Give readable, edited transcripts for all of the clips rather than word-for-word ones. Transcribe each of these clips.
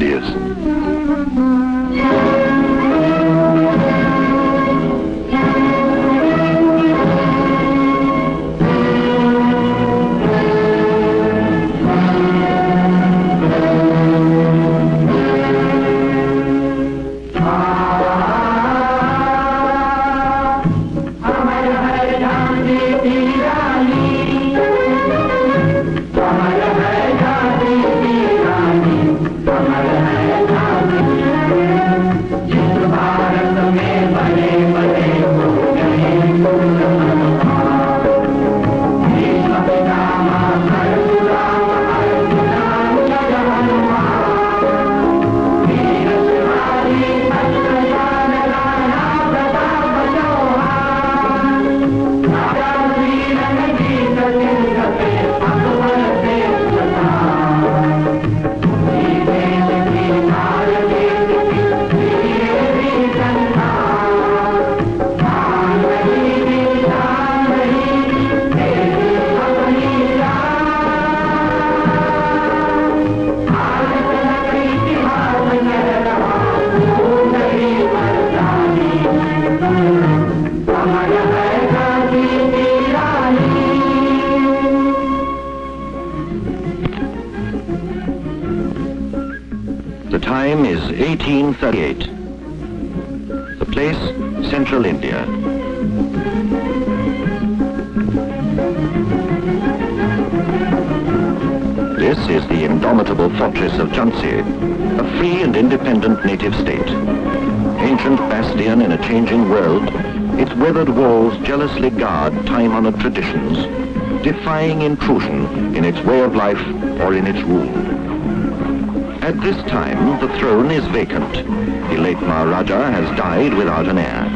Indias. The time is 1838. The place, Central India. This is the indomitable fortress of Jhansi, a free and independent native state. Ancient bastion in a changing world, its weathered walls jealously guard time-honored traditions, defying intrusion in its way of life or in its rule. At this time, the throne is vacant. The late Maharaja has died without an heir.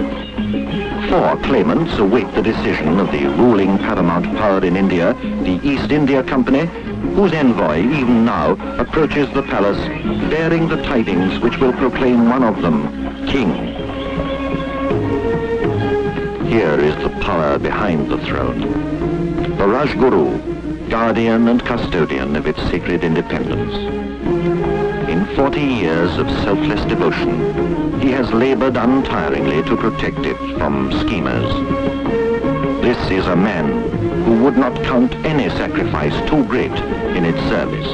4 claimants await the decision of the ruling paramount power in India, the East India Company, whose envoy even now approaches the palace bearing the tidings which will proclaim one of them king. Here is the power behind the throne. The Rajguru, guardian and custodian of its sacred independence. In 40 years of selfless devotion, he has labored untiringly to protect it from schemers. This is a man who would not count any sacrifice too great in its service.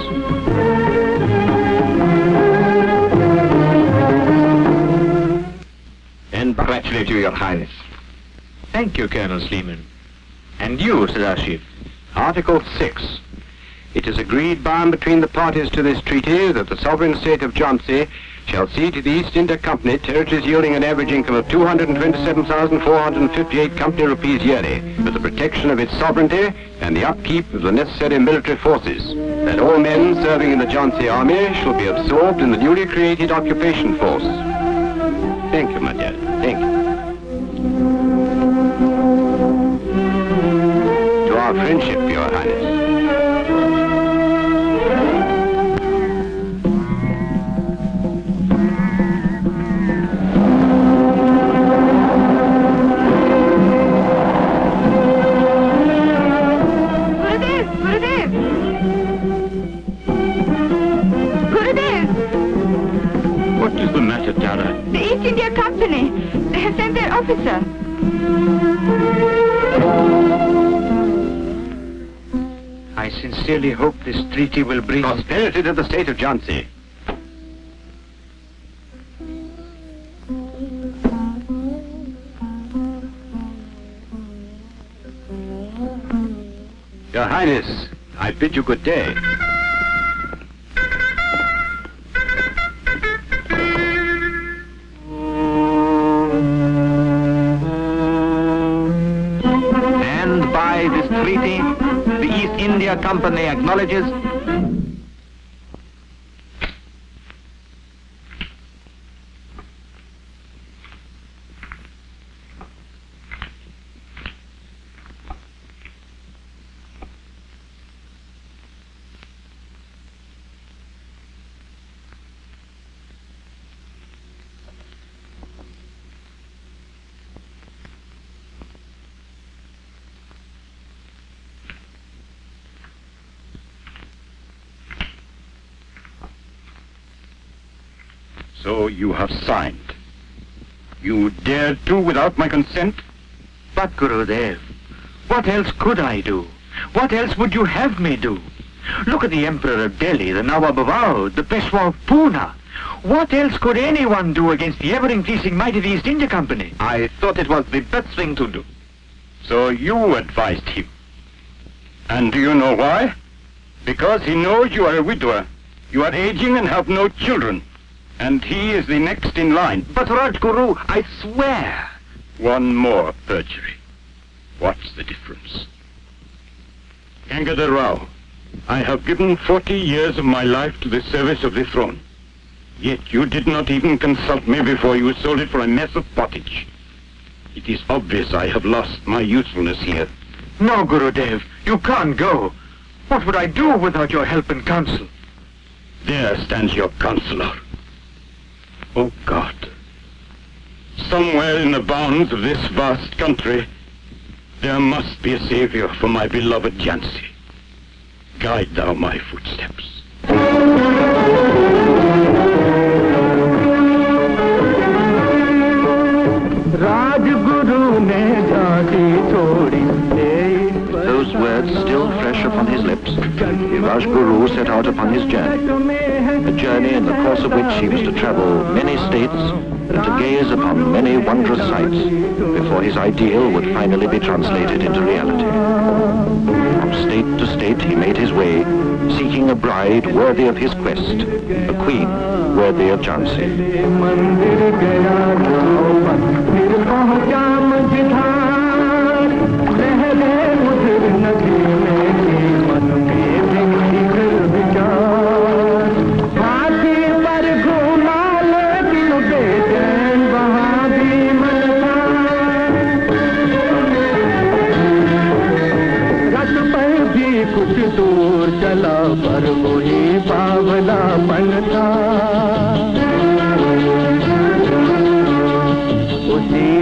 And congratulate you, Your Highness. Thank you, Colonel Sleeman. And you, Sudershan. Article 6. It is agreed by and between the parties to this treaty that the sovereign state of Jhansi shall cede to the East India Company territories yielding an average income of 227,458 company rupees yearly, for the protection of its sovereignty and the upkeep of the necessary military forces. That all men serving in the Jhansi army shall be absorbed in the newly created occupation force. Thank you, my dear. Thank you. To our friendship, Your Highness. The East India Company. They have sent their officer. I sincerely hope this treaty will bring prosperity to the state of Jhansi. Your Highness, I bid you good day. By this treaty, the East India Company acknowledges So you have signed. You dared to without my consent? But Gurudev, what else could I do? What else would you have me do? Look at the Emperor of Delhi, the Nawab of Oudh, the Peshwa of Poona. What else could anyone do against the ever-increasing might of the East India Company? I thought it was the best thing to do. So you advised him. And do you know why? Because he knows you are a widower. You are aging and have no children. And he is the next in line. But Rajguru, I swear. One more perjury. What's the difference? Gangadhar Rao, I have given 40 years of my life to the service of the throne. Yet you did not even consult me before you sold it for a mess of pottage. It is obvious I have lost my usefulness here. No, Gurudev, you can't go. What would I do without your help and counsel? There stands your counselor. Oh God, somewhere in the bounds of this vast country, there must be a savior for my beloved Jhansi. Guide thou my footsteps. Those words still fresh upon his lips, the Rajguru set out upon his journey. A journey in the course of which he was to travel many states and to gaze upon many wondrous sights before his ideal would finally be translated into reality. From state to state he made his way, seeking a bride worthy of his quest, a queen worthy of Jhansi.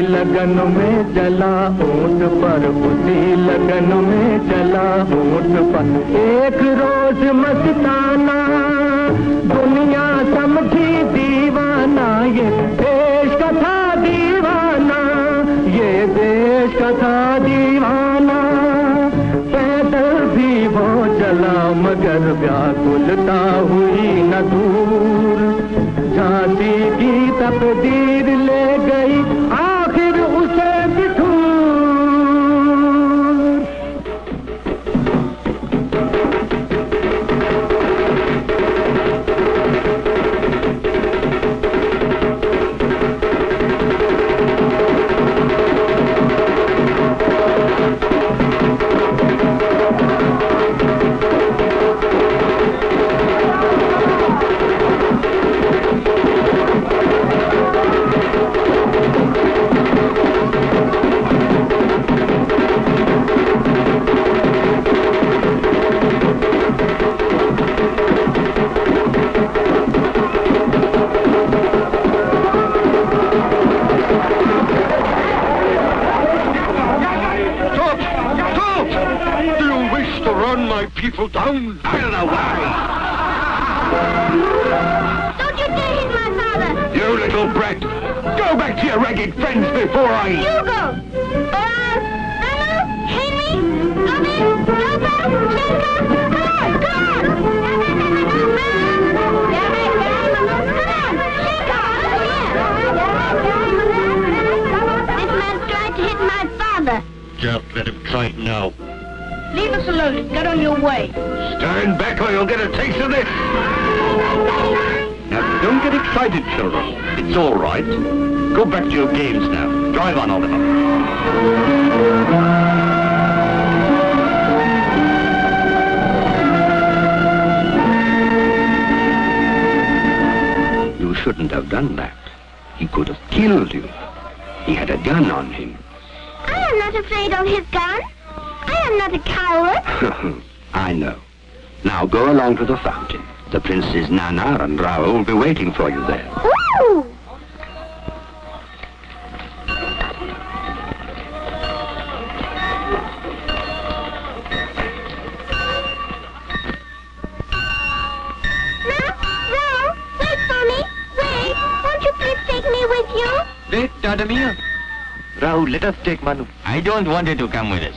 लगन में जला ऊंट पर उसी लगन में जला ऊंट पर एक रोज मस्ताना दुनिया समझी दीवाना ये देश का था दीवाना ये देश का था दीवाना पैदल भी वो चला मगर व्याकुलता हुई न दूर झांसी की तकदीर ले गई आखिर उसे Bithoor Down out of the way! Don't you dare hit my father! You little brat! Go back to your ragged friends before I... You go! Rama, Henry, Abin, Jota, Shankar, come on, come on! This man's trying to hit my father. Just let him try it now. Leave us alone. Get on your way. Stand back or you'll get a taste of this. Now, don't get excited, children. It's all right. Go back to your games now. Drive on, Oliver. You shouldn't have done that. He could have killed you. He had a gun on him. I am not afraid of his gun. I am not a coward. I know. Now go along to the fountain. The Princes Nana and Rao will be waiting for you there. Ooh! No, wait for me. Wait. Wait, Tadamir. Rahul, let us take Manu. I don't want you to come with us.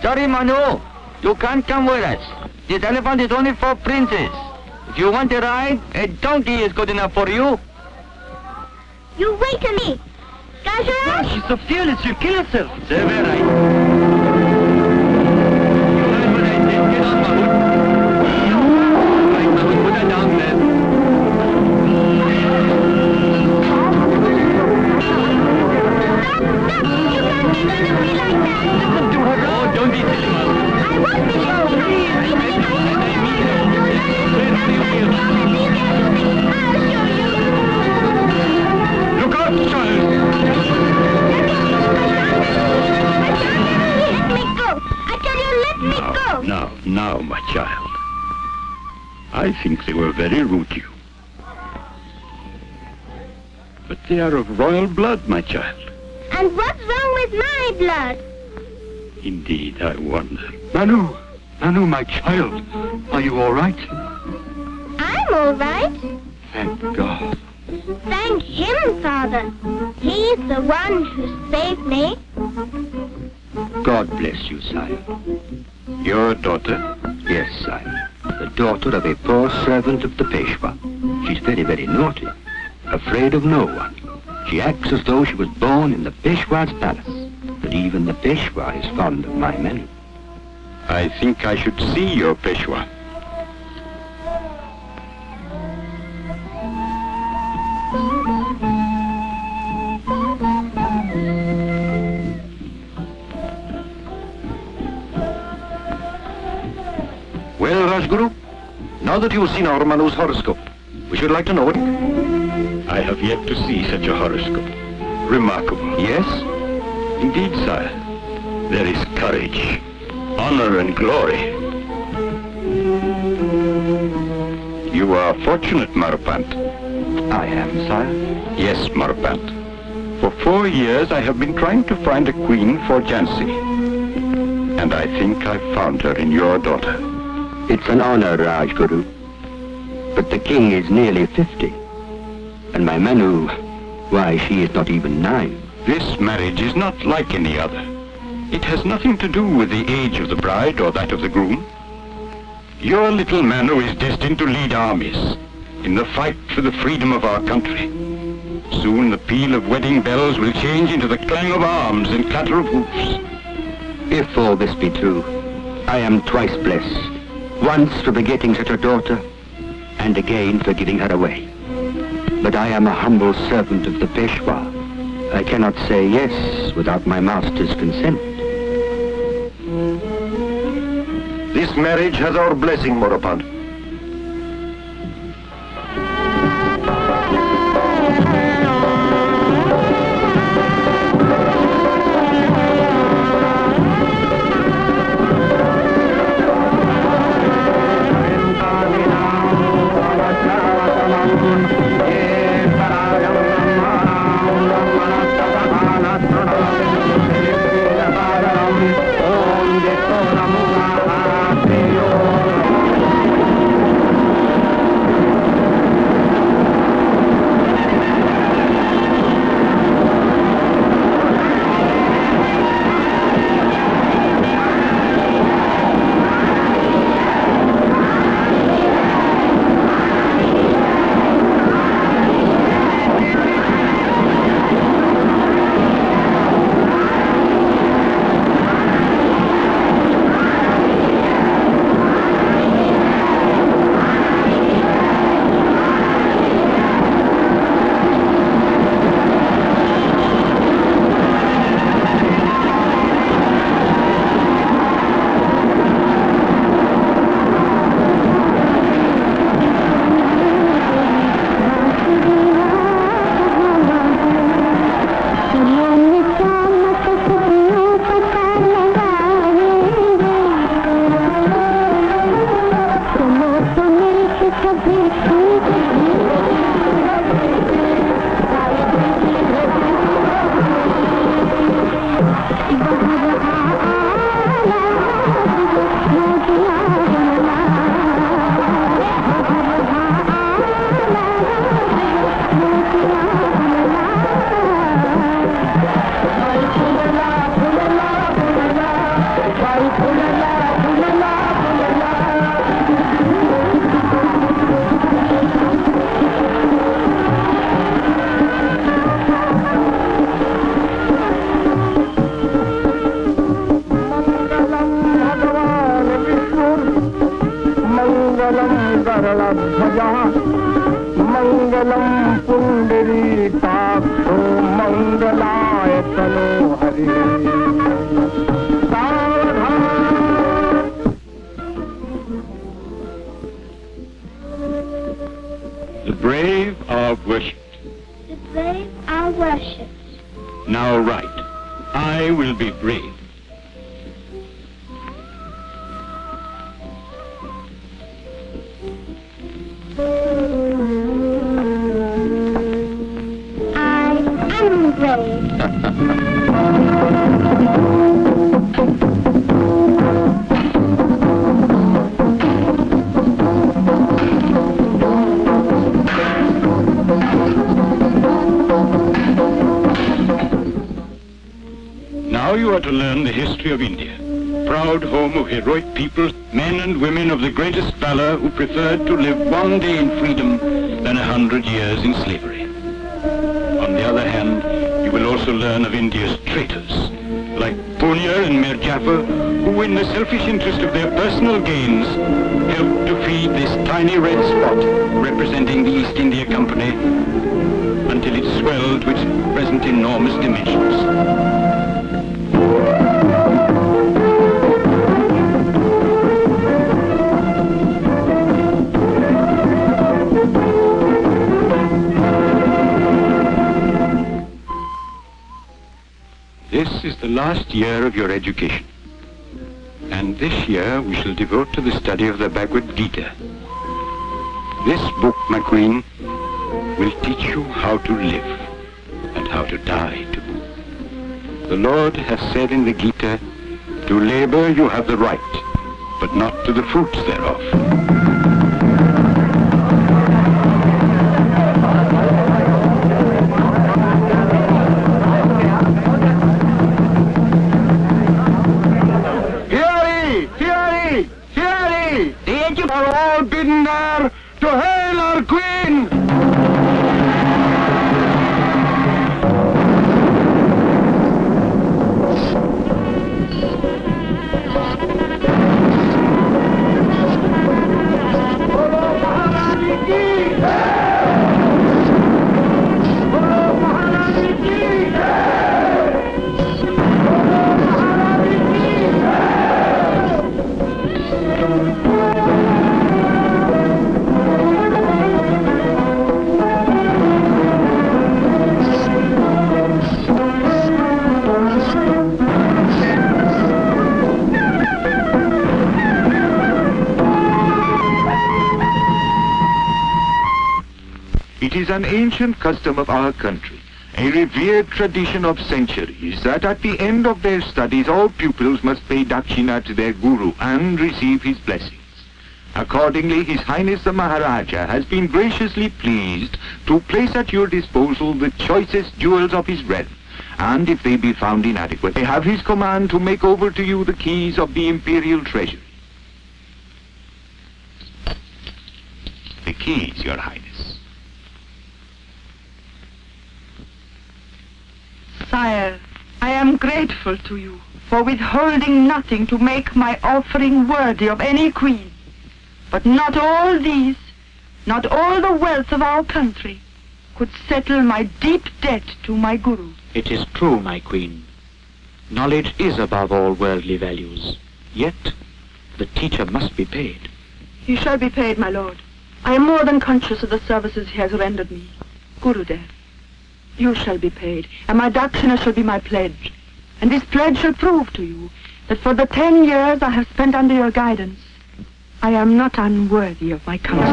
Sorry, Manu. You can't come with us. This elephant is only for princes. If you want a ride, a donkey is good enough for you. You wait a minute. Geza? She's so fearless, she'll kill herself. They're very right. You heard what I said. Get on, Mahmoud. Right, Mahmoud, put her down there. Stop! You can't be like that! Listen to her. Oh, don't be silly, Mahmoud. I won't be so. Please, I beg you, and I mean it. Where are you here? I'll show you. Look out, child. Let me go. I tell you, let me go. Now, my child. I think they were very rude to you. But they are of royal blood, my child. And what's wrong with my blood? Indeed, I wonder. Manu, my child. Are you all right? I'm all right. Thank God. Thank him, Father. He's the one who saved me. God bless you, sire. Your daughter? Yes, sire. The daughter of a poor servant of the Peshwa. She's very, very naughty. Afraid of no one. She acts as though she was born in the Peshwa's palace. But even the Peshwa is fond of my Manu. I think I should see your Peshwa. Well, Rajguru, now that you've seen our Manu's horoscope, we should like to know it. I have yet to see such a horoscope. Remarkable. Yes? Indeed, sire. There is courage, honor and glory. You are fortunate, Marpant. I am, sire. Yes, Marpant. For 4 years I have been trying to find a queen for Jhansi. And I think I've found her in your daughter. It's an honor, Rajguru. But the king is nearly 50. And my Manu, why, she is not even 9. This marriage is not like any other. It has nothing to do with the age of the bride or that of the groom. Your little Manu is destined to lead armies in the fight for the freedom of our country. Soon the peal of wedding bells will change into the clang of arms and clatter of hoofs. If all this be true, I am twice blessed. Once for begetting such a daughter, and again for giving her away. But I am a humble servant of the Peshwa. I cannot say yes without my master's consent. This marriage has our blessing, Morapant. Mangalam Pundari Taksho Mangalaya Tano Hari. The brave are worshipped. The brave are worshipped. Now write. I will be brave. I am brave. Now you are to learn the history of India, proud home of heroic peoples, men and women of the greatest valor who preferred to live one day in freedom than 100 years in slavery. On the other hand, you will also learn of India's traitors, like Punya and Mir Jafar, who in the selfish interest of their personal gains helped to feed this tiny red spot representing the East India Company until it swelled to its present enormous dimensions. This is the last year of your education. And this year we shall devote to the study of the Bhagavad Gita. This book, my queen, will teach you how to live and how to die to boot. The Lord has said in the Gita, to labor you have the right, but not to the fruits thereof. Are all bidden there to hail our queen! It is an ancient custom of our country, a revered tradition of centuries, that at the end of their studies all pupils must pay dakshina to their guru and receive his blessings. Accordingly, His Highness the Maharaja has been graciously pleased to place at your disposal the choicest jewels of his realm, and if they be found inadequate, I have his command to make over to you the keys of the imperial treasury. The keys, Your Highness. Sire, I am grateful to you for withholding nothing to make my offering worthy of any queen. But not all these, not all the wealth of our country, could settle my deep debt to my guru. It is true, my queen. Knowledge is above all worldly values. Yet, the teacher must be paid. He shall be paid, my lord. I am more than conscious of the services he has rendered me. Gurudev, you shall be paid, and my dakshina shall be my pledge. And this pledge shall prove to you that for the 10 years I have spent under your guidance, I am not unworthy of my counsel.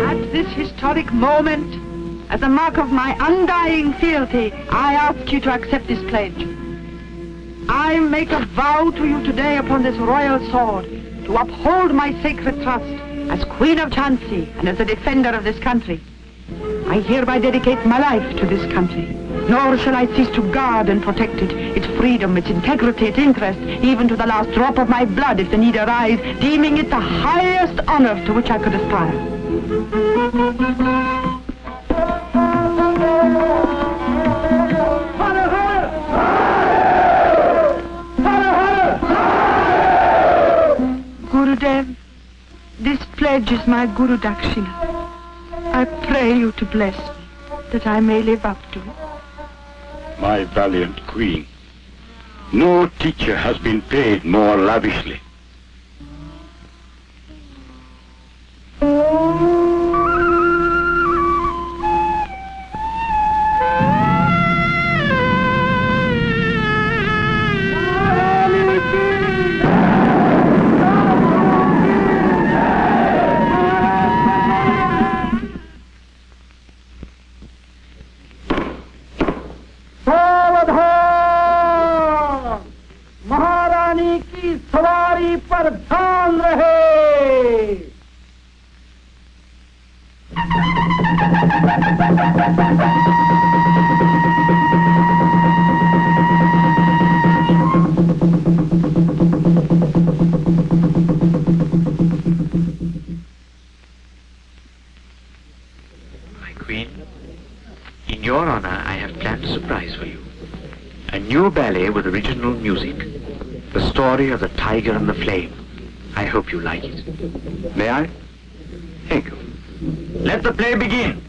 At this historic moment, as a mark of my undying fealty, I ask you to accept this pledge. I make a vow to you today upon this royal sword to uphold my sacred trust as Queen of Jhansi and as a defender of this country. I hereby dedicate my life to this country, nor shall I cease to guard and protect it, its freedom, its integrity, its interest, even to the last drop of my blood if the need arise, deeming it the highest honor to which I could aspire. pledge is my Guru Dakshina. I pray you to bless me, that I may live up to it. My valiant queen, no teacher has been paid more lavishly. महारानी की सवारी पर ध्यान रहे। My queen, in your honor, I have planned a surprise for you. A new ballet with original music. The story of the tiger and the flame. I hope you like it. May I? Thank you. Let the play begin.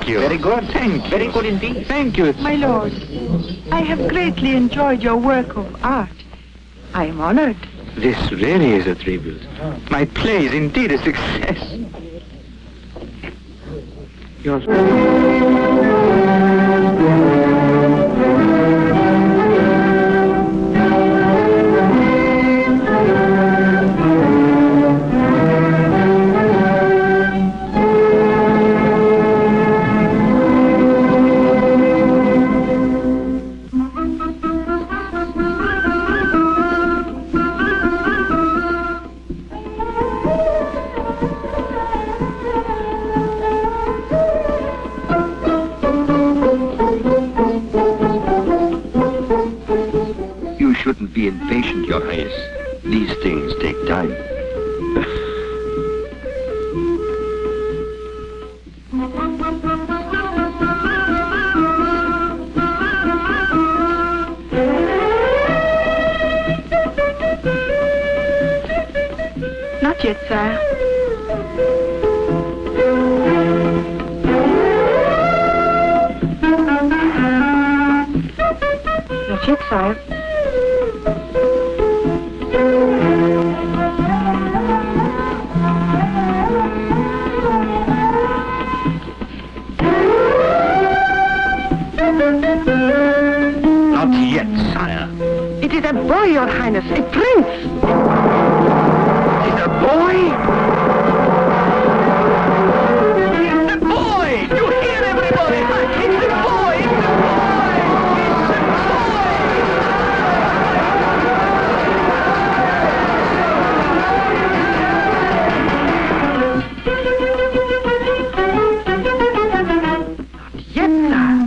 Thank you. Very good. Thank you. Very good indeed. Thank you. My lord, I have greatly enjoyed your work of art. I am honored. This really is a tribute. My play is indeed a success. Yours. Shouldn't be impatient, Your Highness. These things take time. Not yet, sire. Not yet, sire. Not yet, sire. It is a boy, Your Highness, a prince. It's a boy? It's a boy! You hear everybody? It's a boy! It's a boy! It's a Not yet, sire.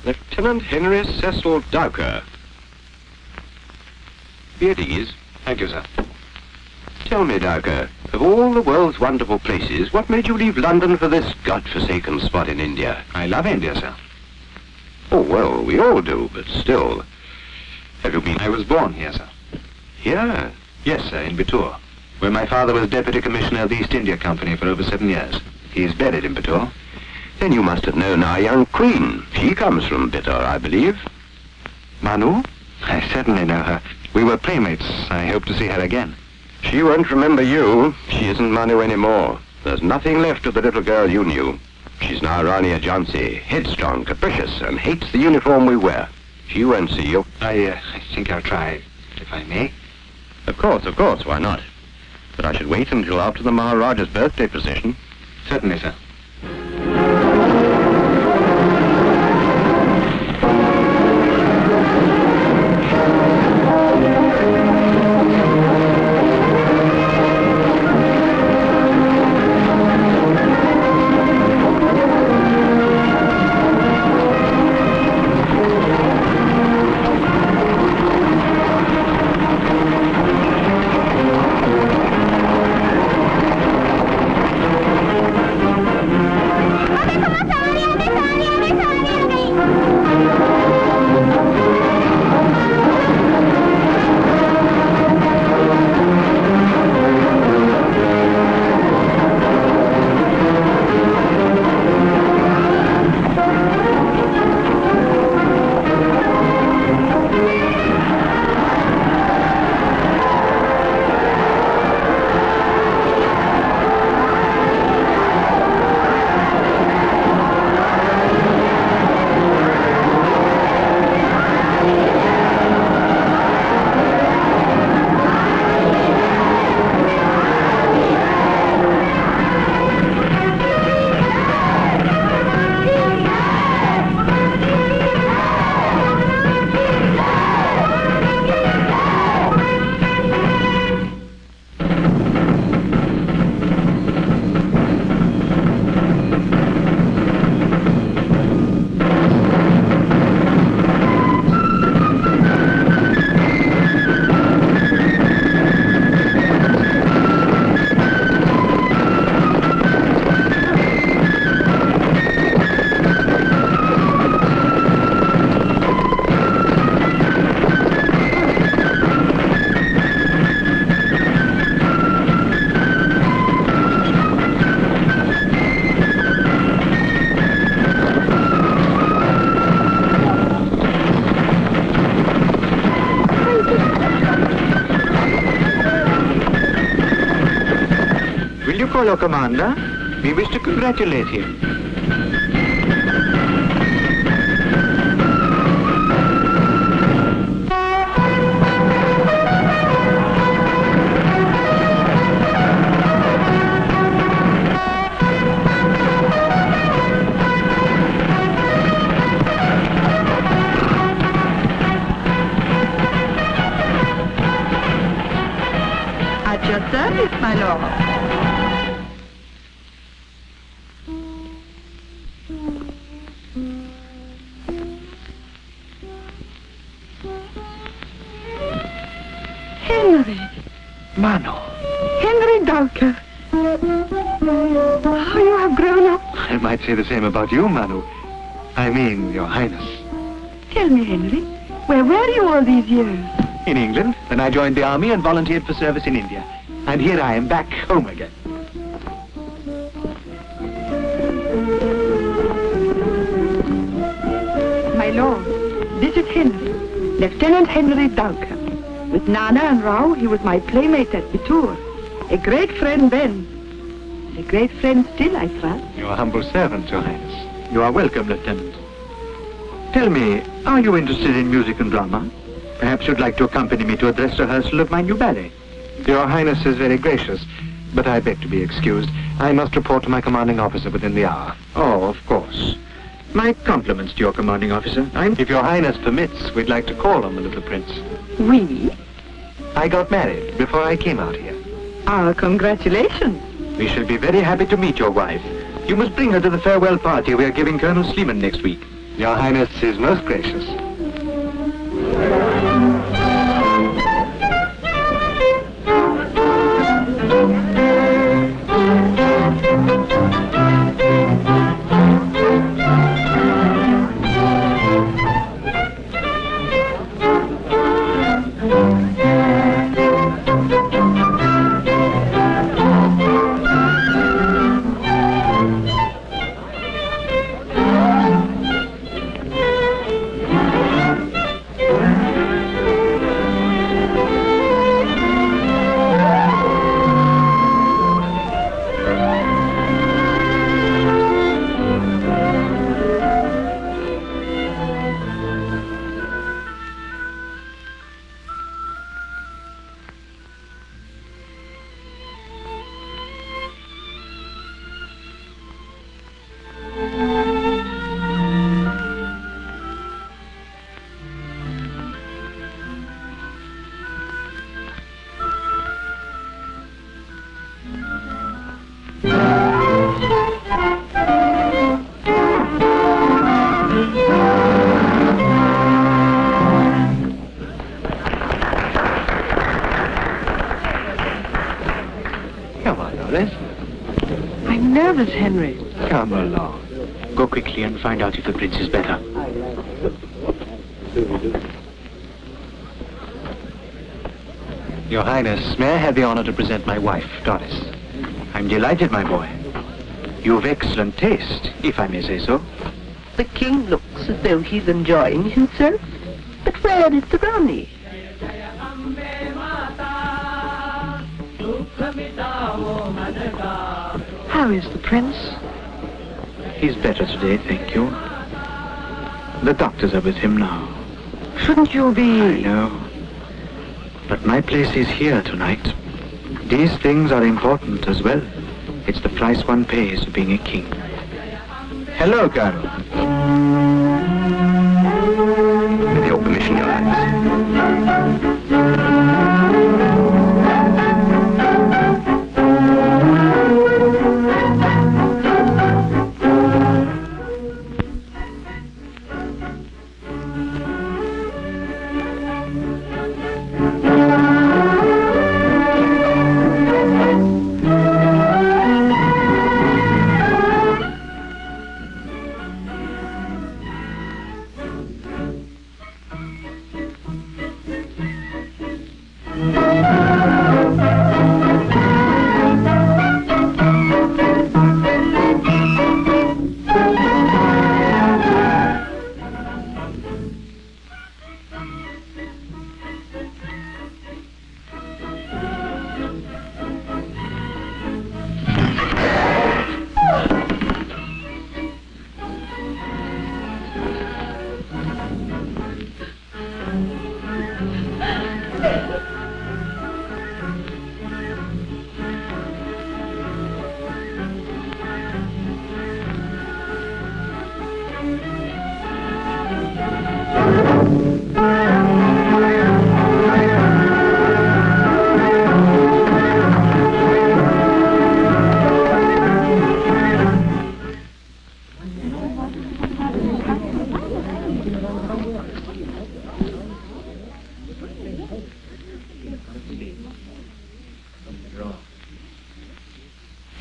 Lieutenant Henry Cecil Dowker. Be at ease. Thank you, sir. Tell me, Dowker, of all the world's wonderful places, what made you leave London for this God-forsaken spot in India? I love India, sir. Oh, well, we all do, but still. Have you been... I was born here, sir. Here? Yes, sir, in Bittur, where my father was Deputy Commissioner of the East India Company for over 7 years. He is buried in Bittur. Then you must have known our young queen. She comes from Bittur, I believe. Manu? I certainly know her. We were playmates. I hope to see her again. She won't remember you. She isn't Manu anymore. There's nothing left of the little girl you knew. She's now Rani of Jhansi, headstrong, capricious, and hates the uniform we wear. She won't see you. I think I'll try, if I may. Of course, why not? But I should wait until after the Maharaja's birthday procession. Certainly, sir. Will you call your commander? We wish to congratulate him. At your service, my lord. Henry. Mano. Henry Dulker. How you have grown up. I might say the same about you, Manu. I mean, Your Highness. Tell me, Henry, where were you all these years? In England, then I joined the army and volunteered for service in India. And here I am back home again. My lord, this is Henry, Lieutenant Henry Dulker. With Nana and Rao, he was my playmate at Bitur. A great friend then. A great friend still, I trust. Your humble servant, Your Highness. You are welcome, Lieutenant. Tell me, are you interested in music and drama? Perhaps you'd like to accompany me to a dress rehearsal of my new ballet. Your Highness is very gracious, but I beg to be excused. I must report to my commanding officer within the hour. Oh, of course. My compliments to your commanding officer. If Your Highness permits, we'd like to call on the little prince. We? I got married before I came out here. Our congratulations. We shall be very happy to meet your wife. You must bring her to the farewell party we are giving Colonel Sleeman next week. Your Highness is most gracious. I'm nervous, Henry. Come along. Go quickly and find out if the prince is better. Your Highness, may I have the honor to present my wife, Doris? I'm delighted, my boy. You've excellent taste, if I may say so. The king looks as though he's enjoying himself. But where is the Rani? How is the prince? He's better today, thank you. The doctors are with him now. Shouldn't you be... I know. But my place is here tonight. These things are important as well. It's the price one pays for being a king. Hello, Colonel. With your permission, Your Highness.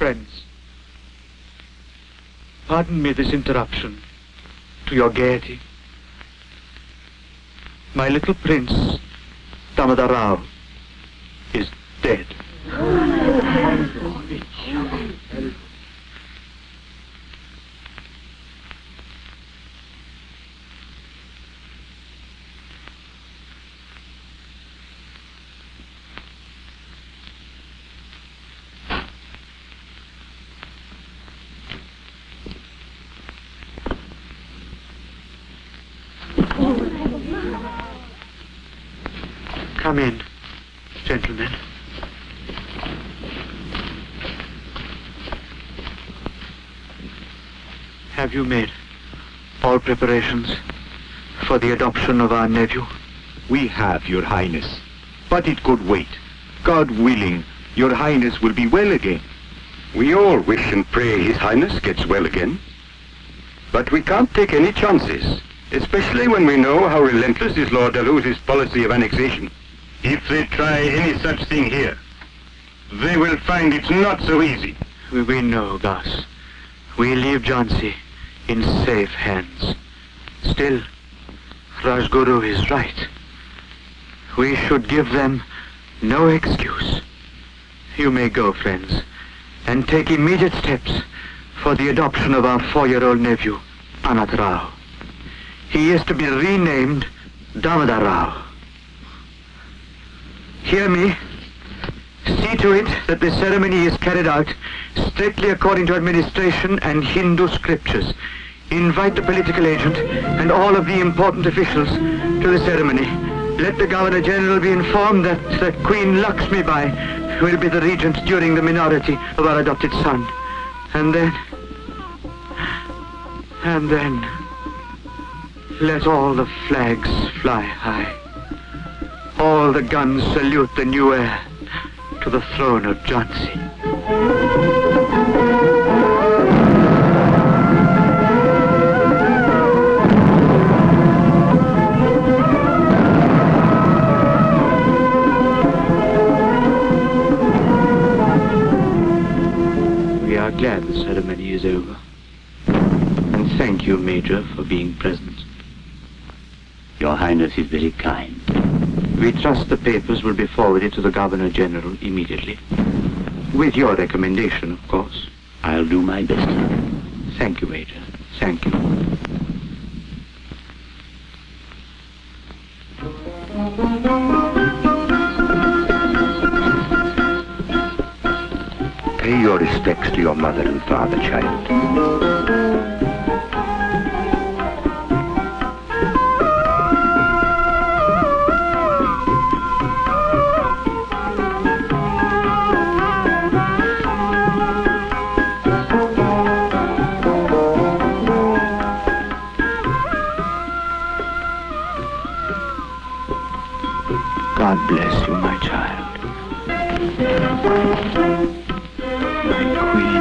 friends. Pardon me this interruption to your gaiety. My little prince, Damodar Rao, is dead. Come in, gentlemen. Have you made all preparations for the adoption of our nephew? We have, Your Highness. But it could wait. God willing, Your Highness will be well again. We all wish and pray His Highness gets well again. But we can't take any chances, especially when we know how relentless is Lord Ulhas's policy of annexation. If they try any such thing here, they will find it's not so easy. We know, Gus. We leave Jhansi in safe hands. Still, Rajguru is right. We should give them no excuse. You may go, friends, and take immediate steps for the adoption of our 4-year-old nephew, Anath Rao. He is to be renamed Damodar Rao. Hear me. See to it that the ceremony is carried out strictly according to administration and Hindu scriptures. Invite the political agent and all of the important officials to the ceremony. Let the Governor General be informed that Queen Lakshmi Bai will be the regent during the minority of our adopted son. And then, let all the flags fly high. All the guns salute the new heir to the throne of Jhansi. We are glad the ceremony is over. And thank you, Major, for being present. Your Highness is very kind. We trust the papers will be forwarded to the Governor General immediately. With your recommendation, of course. I'll do my best. Thank you, Major. Thank you. Pay your respects to your mother and father, child. God bless you, my child. My queen.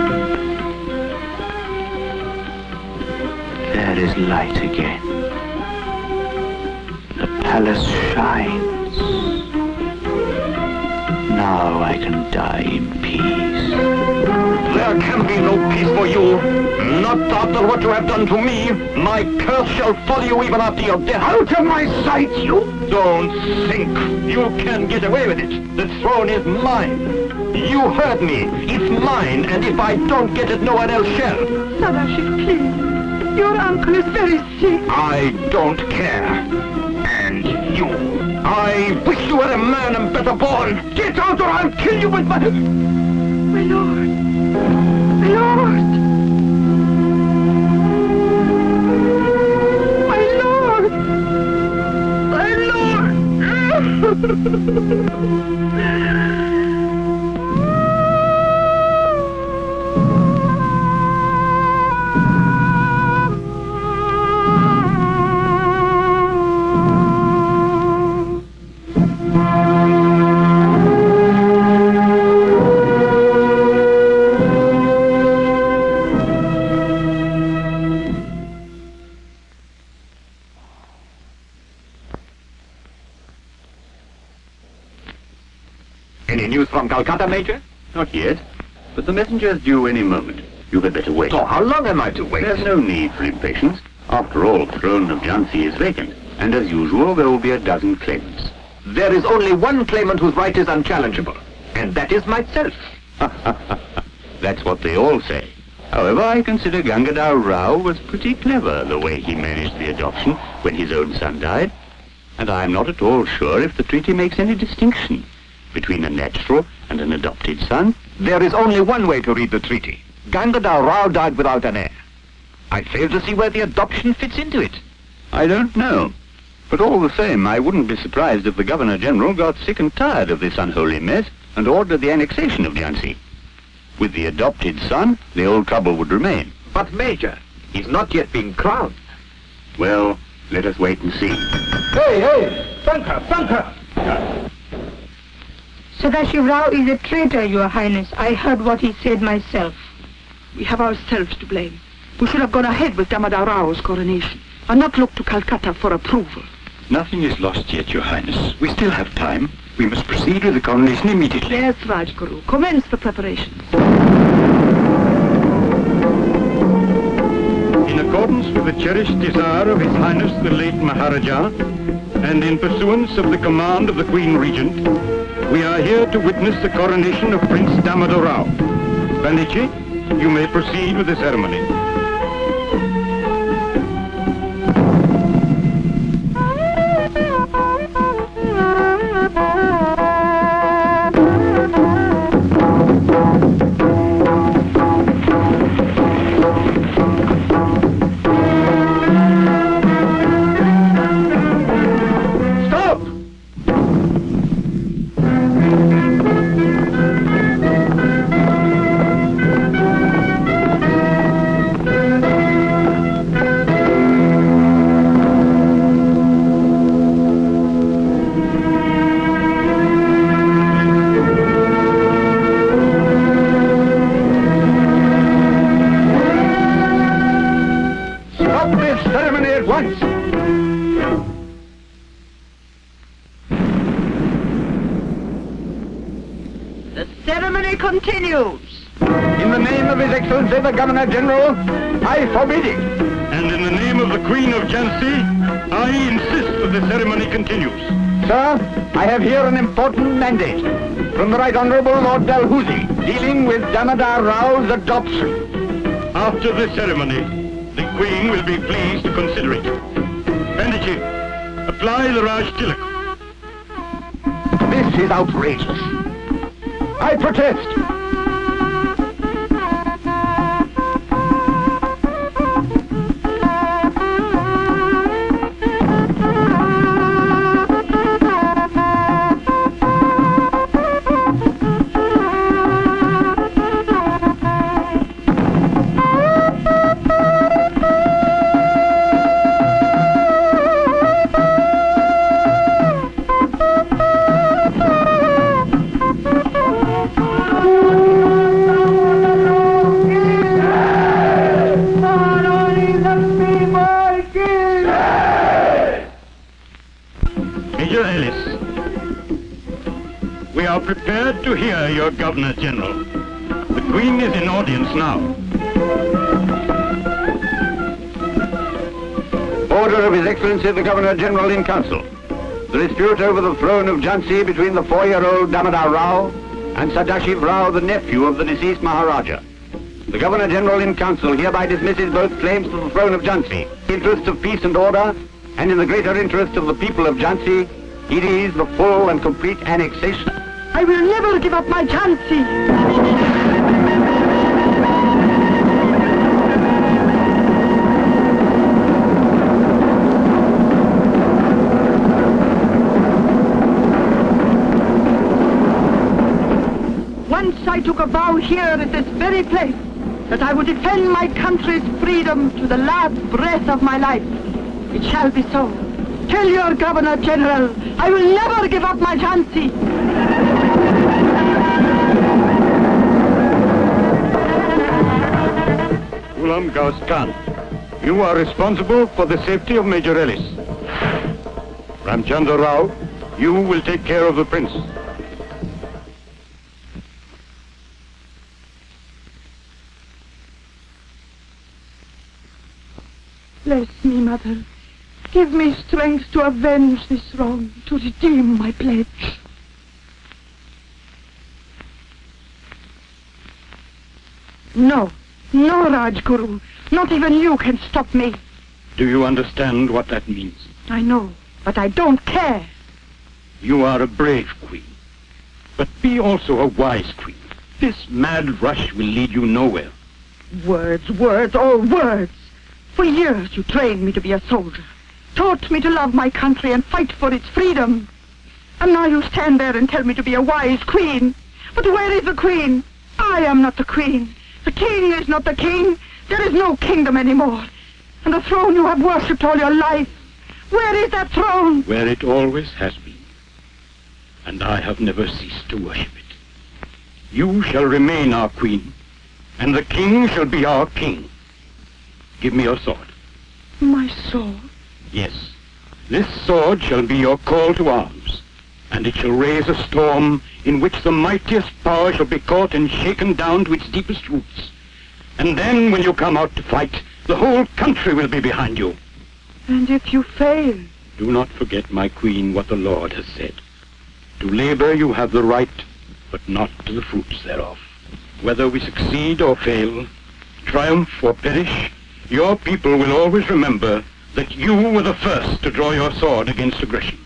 There is light again. The palace shines. Now I can die in peace. There can be no peace for you. Not after what you have done to me. My curse shall follow you even after your death. Out of my sight, you! Don't think you can get away with it. The throne is mine. You heard me. It's mine, and if I don't get it, no one else shall. Sadashik, please. Your uncle is very sick. I don't care. And you. I wish you were a man and better born. Get out or I'll kill you with my... My lord. My lord. Any news from Calcutta, Major? Not yet. But the messenger is due any moment. You had better wait. Oh, how long am I to wait? There's no need for impatience. After all, the throne of Jhansi is vacant. And as usual, there will be a dozen claimants. There is only one claimant whose right is unchallengeable, and that is myself. That's what they all say. However, I consider Gangadhar Rao was pretty clever the way he managed the adoption when his own son died. And I am not at all sure if the treaty makes any distinction between a natural and an adopted son. There is only one way to read the treaty. Gangadhar Rao died without an heir. I fail to see where the adoption fits into it. I don't know. But all the same, I wouldn't be surprised if the Governor-General got sick and tired of this unholy mess and ordered the annexation of Jhansi. With the adopted son, the old trouble would remain. But, Major, he's not yet been crowned. Well, let us wait and see. Hey! Sanka! Sadashiv Rao is a traitor, Your Highness. I heard what he said myself. We have ourselves to blame. We should have gone ahead with Damodar Rao's coronation, and not looked to Calcutta for approval. Nothing is lost yet, Your Highness. We still have time. We must proceed with the coronation immediately. Yes, Rajguru. Commence the preparations. In accordance with the cherished desire of His Highness the late Maharaja, and in pursuance of the command of the Queen Regent, we are here to witness the coronation of Prince Damodar Rao. Pandit, you may proceed with the ceremony. Continues. In the name of His Excellency the Governor-General, I forbid it. And in the name of the Queen of Jhansi, I insist that the ceremony continues. Sir, I have here an important mandate from the Right Honourable Lord Dalhousie, dealing with Damodar Rao's adoption. After the ceremony, the Queen will be pleased to consider it. Pandit, apply the Raj Tilak. This is outrageous. I protest. Prepared to hear your Governor-General. The Queen is in audience now. Order of His Excellency the Governor-General in Council. The dispute over the throne of Jhansi between the 4-year-old Damodar Rao and Sadashiv Rao, the nephew of the deceased Maharaja. The Governor-General in Council hereby dismisses both claims to the throne of Jhansi. In the interest of peace and order, and in the greater interest of the people of Jhansi, it is the full and complete annexation. I will never give up my Jhansi. Once I took a vow here at this very place that I would defend my country's freedom to the last breath of my life. It shall be so. Tell your Governor-General, I will never give up my Jhansi. Ghulam Ghaus Khan, you are responsible for the safety of Major Ellis. Ramchandra Rao, you will take care of the prince. Bless me, Mother. Give me strength to avenge this wrong, to redeem my pledge. No, Rajguru. Not even you can stop me. Do you understand what that means? I know, but I don't care. You are a brave queen, but be also a wise queen. This mad rush will lead you nowhere. Words, all words. For years you trained me to be a soldier, taught me to love my country and fight for its freedom. And now you stand there and tell me to be a wise queen. But where is the queen? I am not the queen. The king is not the king. There is no kingdom anymore. And the throne you have worshipped all your life, where is that throne? Where it always has been. And I have never ceased to worship it. You shall remain our queen, and the king shall be our king. Give me your sword. My sword? Yes. This sword shall be your call to arms, and it shall raise a storm in which the mightiest power shall be caught and shaken down to its deepest roots. And then when you come out to fight, the whole country will be behind you. And if you fail? Do not forget, my queen, what the Lord has said. To labor you have the right, but not to the fruits thereof. Whether we succeed or fail, triumph or perish, your people will always remember that you were the first to draw your sword against aggression.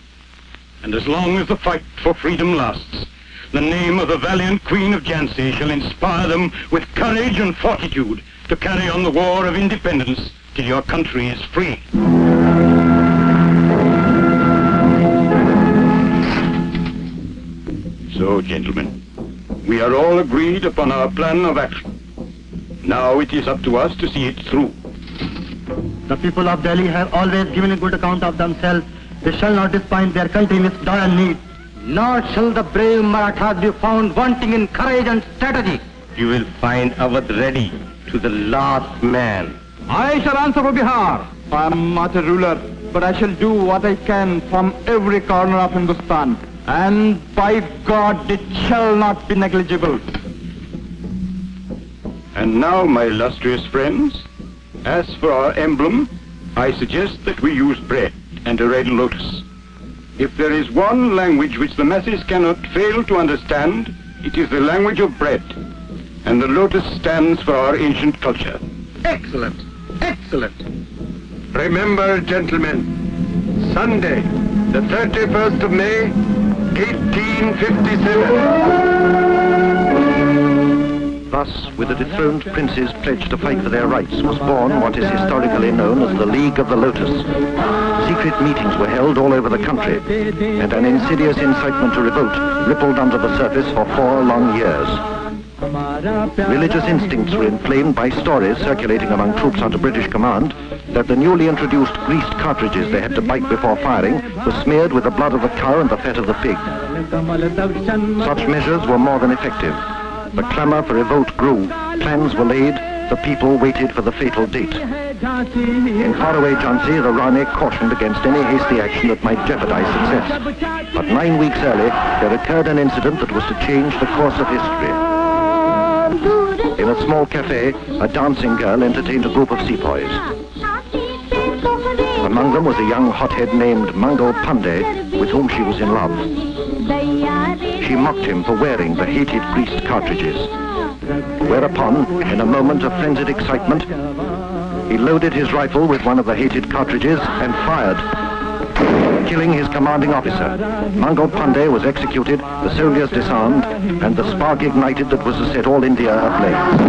And as long as the fight for freedom lasts, the name of the valiant Queen of Jhansi shall inspire them with courage and fortitude to carry on the war of independence till your country is free. So, gentlemen, we are all agreed upon our plan of action. Now it is up to us to see it through. The people of Delhi have always given a good account of themselves. They shall not despise their country in its dire need. Nor shall the brave Marathas be found wanting in courage and strategy. You will find Awadh ready to the last man. I shall answer for Bihar. I am not a ruler, but I shall do what I can from every corner of Hindustan. And by God, it shall not be negligible. And now, my illustrious friends, as for our emblem, I suggest that we use bread and a red lotus. If there is one language which the masses cannot fail to understand, it is the language of bread. And the lotus stands for our ancient culture. Excellent, excellent. Remember, gentlemen, Sunday, the 31st of May, 1857. Thus, with the dethroned princes pledged to fight for their rights, was born what is historically known as the League of the Lotus. Secret meetings were held all over the country, and an insidious incitement to revolt rippled under the surface for 4 long years. Religious instincts were inflamed by stories circulating among troops under British command that the newly introduced greased cartridges they had to bite before firing were smeared with the blood of the cow and the fat of the pig. Such measures were more than effective. The clamor for revolt grew, plans were laid, the people waited for the fatal date. In faraway Jhansi, the Rani cautioned against any hasty action that might jeopardize success. But 9 weeks early, there occurred an incident that was to change the course of history. In a small cafe, a dancing girl entertained a group of sepoys. Among them was a young hothead named Mangal Pandit, with whom she was in love. She mocked him for wearing the hated greased cartridges. Whereupon, in a moment of frenzied excitement, he loaded his rifle with one of the hated cartridges and fired, killing his commanding officer. Mangal Pandey was executed, the soldiers disarmed, and the spark ignited that was to set all India ablaze.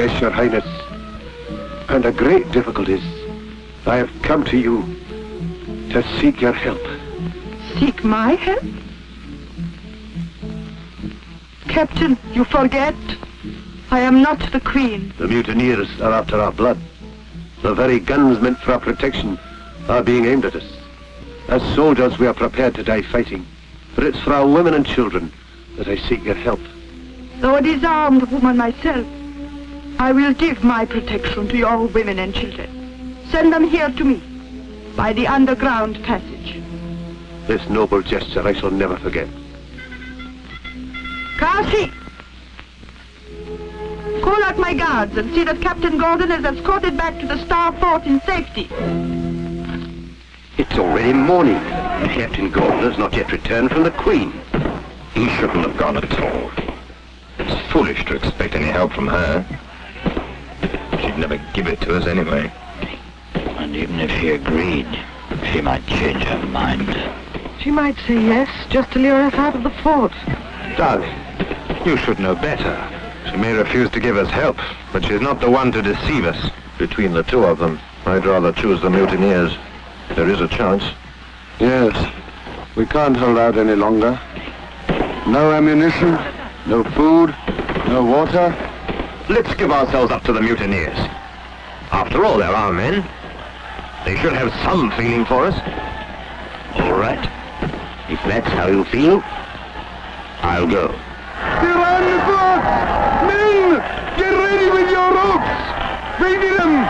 Yes, Your Highness. Under great difficulties, I have come to you to seek your help. Seek my help? Captain, you forget. I am not the Queen. The mutineers are after our blood. The very guns meant for our protection are being aimed at us. As soldiers, we are prepared to die fighting. But it's for our women and children that I seek your help. Though a disarmed woman myself, I will give my protection to your women and children. Send them here to me, by the underground passage. This noble gesture I shall never forget. Kashi! Call out my guards and see that Captain Gordon is escorted back to the Star Fort in safety. It's already morning. Captain Gordon has not yet returned from the Queen. He shouldn't have gone at all. It's foolish to expect any help from her. She'd never give it to us anyway. And even if she agreed, she might change her mind. She might say yes, just to lure us out of the fort. Darling, you should know better. She may refuse to give us help, but she's not the one to deceive us. Between the two of them, I'd rather choose the mutineers. There is a chance. Yes, we can't hold out any longer. No ammunition, no food, no water. Let's give ourselves up to the mutineers. After all, they're our men. They should have some feeling for us. All right. If that's how you feel, I'll go. They're on the boat! Men! Get ready with your ropes! We need them!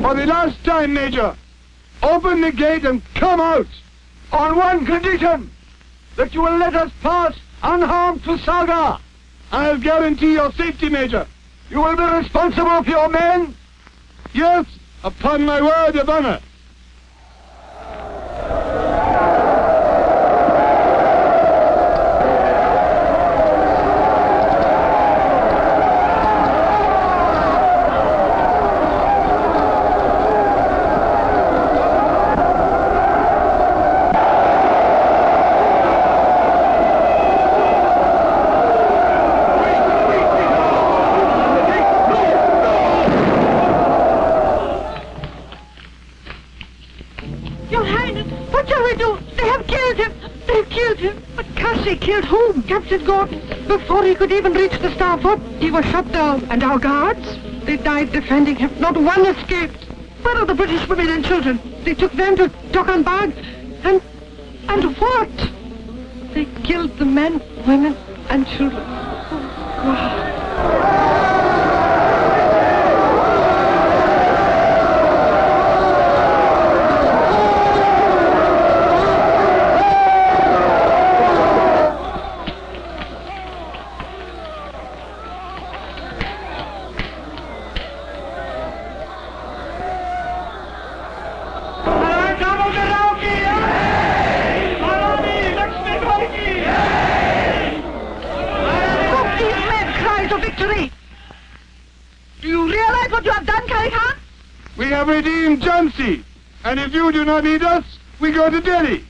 For the last time, Major, open the gate and come out, on one condition, that you will let us pass unharmed to Saga. I'll guarantee your safety, Major. You will be responsible for your men? Yes, upon my word of honor. Killed whom? Captain Gordon. Before he could even reach the Star Fort, he was shot down. And our guards? They died defending him. Not one escaped. Where are the British women and children? They took them to Tokanbag. And what? They killed the men, women, and children. Oh, God. We have redeemed Jhansi, and if you do not need us, we go to Delhi.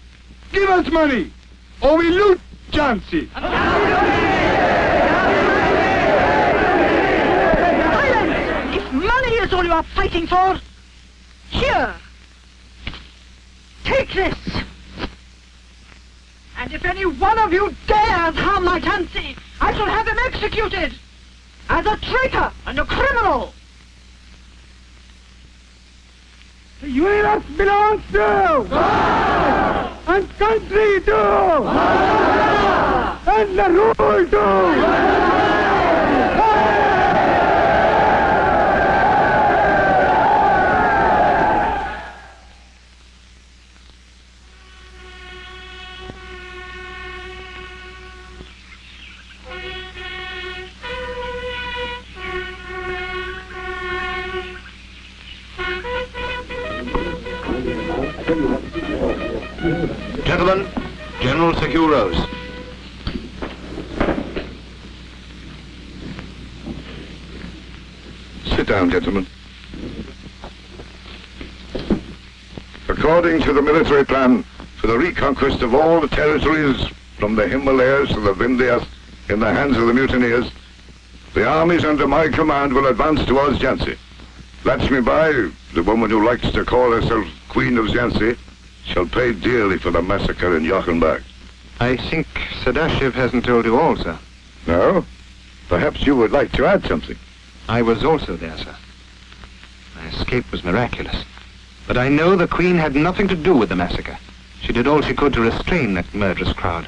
Give us money, or we loot Jhansi. Silence! If money is all you are fighting for, here, take this. And if any one of you dares harm my Jhansi, I shall have him executed as a traitor and a criminal. The universe belongs to God, and country to God, and the rule to God. Gentlemen, General Secure Rose. Sit down, gentlemen. For According to the military plan for the reconquest of all the territories from the Himalayas to the Vindhyas in the hands of the mutineers, the armies under my command will advance towards Jhansi. Lakshmi Bai, the woman who likes to call herself Queen of Jhansi, shall pay dearly for the massacre in Jochenbach. I think Sadashiv hasn't told you all, sir. No? Perhaps you would like to add something. I was also there, sir. My escape was miraculous. But I know the Queen had nothing to do with the massacre. She did all she could to restrain that murderous crowd.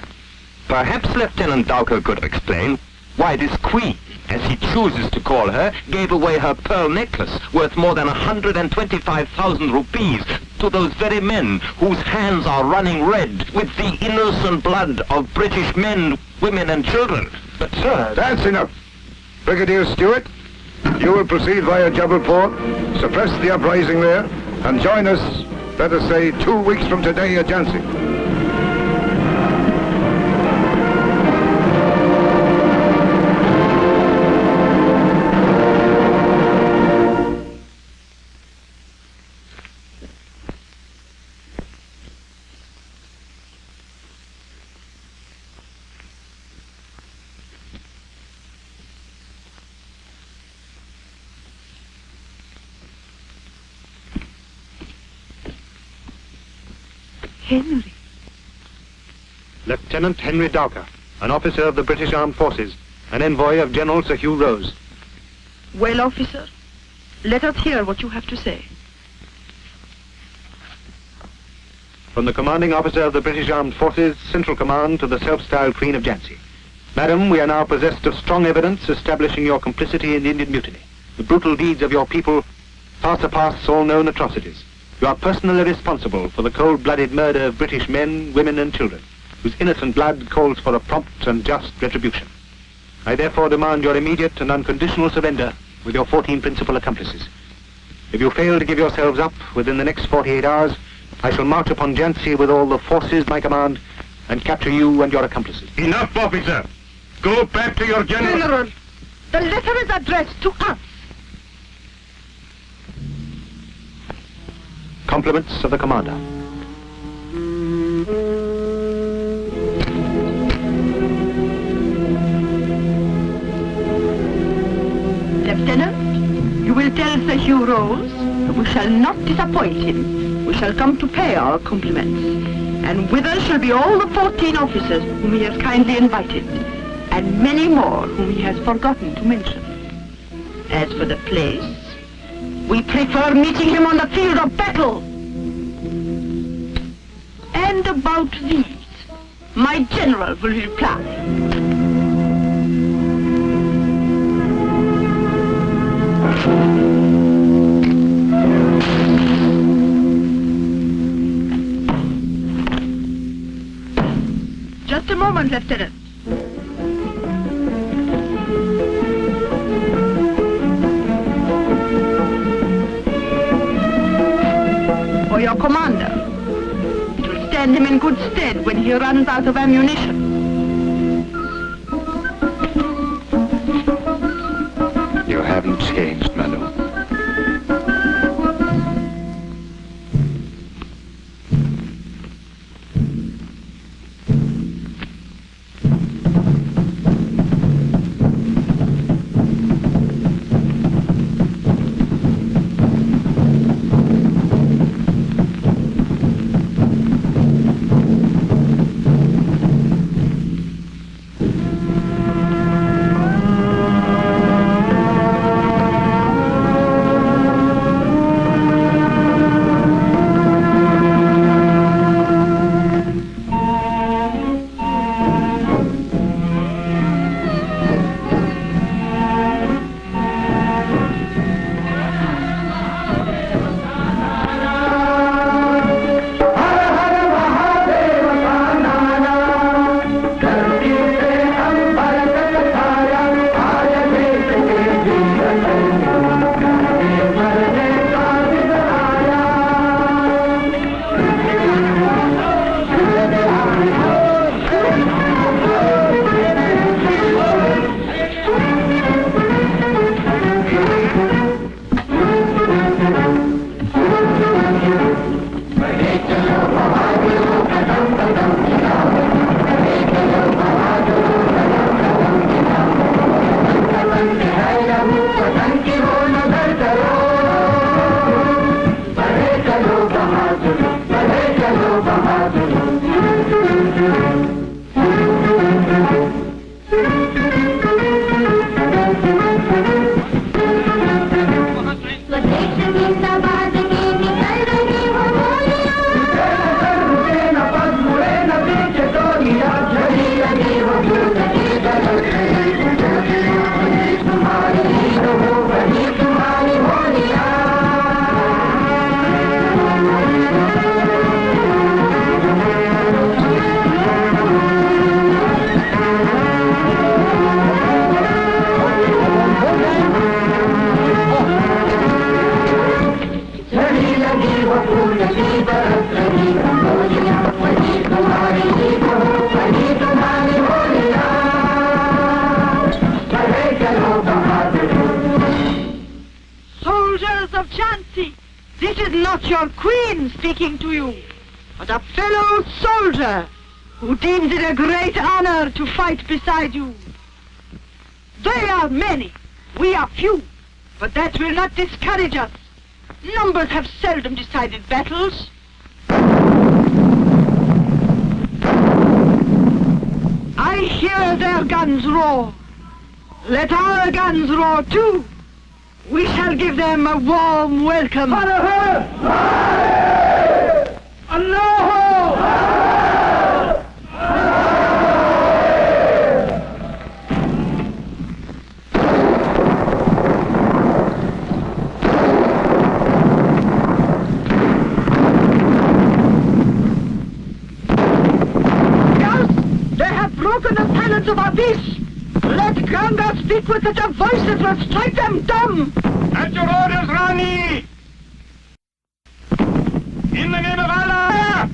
Perhaps Lieutenant Dowker could explain why this Queen, as he chooses to call her, gave away her pearl necklace worth more than 125,000 rupees to those very men whose hands are running red with the innocent blood of British men, women and children. But sir, that's enough. Brigadier Stewart, you will proceed via Jabalpur, suppress the uprising there, and join us, let us say, 2 weeks from today at Jhansi. Henry. Lieutenant Henry Dowker, an officer of the British Armed Forces, an envoy of General Sir Hugh Rose. Well, officer, let us hear what you have to say. From the commanding officer of the British Armed Forces, Central Command to the self-styled Queen of Jhansi. Madam, we are now possessed of strong evidence establishing your complicity in the Indian Mutiny. The brutal deeds of your people far surpass all known atrocities. You are personally responsible for the cold-blooded murder of British men, women and children, whose innocent blood calls for a prompt and just retribution. I therefore demand your immediate and unconditional surrender with your 14 principal accomplices. If you fail to give yourselves up within the next 48 hours, I shall march upon Jhansi with all the forces at my command and capture you and your accomplices. Enough, officer! Go back to your general... General, the letter is addressed to us. Compliments of the commander. Lieutenant, you will tell Sir Hugh Rose that we shall not disappoint him. We shall come to pay our compliments. And with us shall be all the 14 officers whom he has kindly invited, and many more whom he has forgotten to mention. As for the place, we prefer meeting him on the field of battle. And about these, my general will reply. Just a moment, Lieutenant. For your commander. It will stand him in good stead when he runs out of ammunition. You haven't changed, Manu. Jhansi, this is not your queen speaking to you, but a fellow soldier who deems it a great honor to fight beside you. They are many, we are few, but that will not discourage us. Numbers have seldom decided battles. I hear their guns roar. Let our guns roar too. We shall give them a warm welcome. Broken the silence of our peace. Let Ganga speak with such a voice that will strike them dumb. At your orders, Rani! In the name of Allah!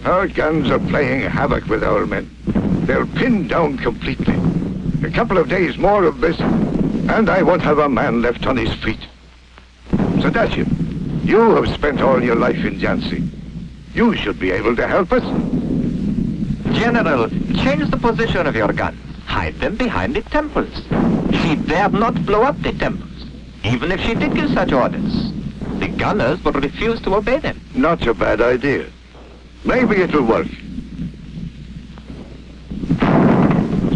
Our guns are playing havoc with our men. They're pinned down completely. A couple of days more of this, and I won't have a man left on his feet. Sudershan, you have spent all your life in Jhansi. You should be able to help us. General, change the position of your guns. Hide them behind the temples. She dare not blow up the temples, even if she did give such orders. The gunners would refuse to obey them. Not a bad idea. Maybe it'll work.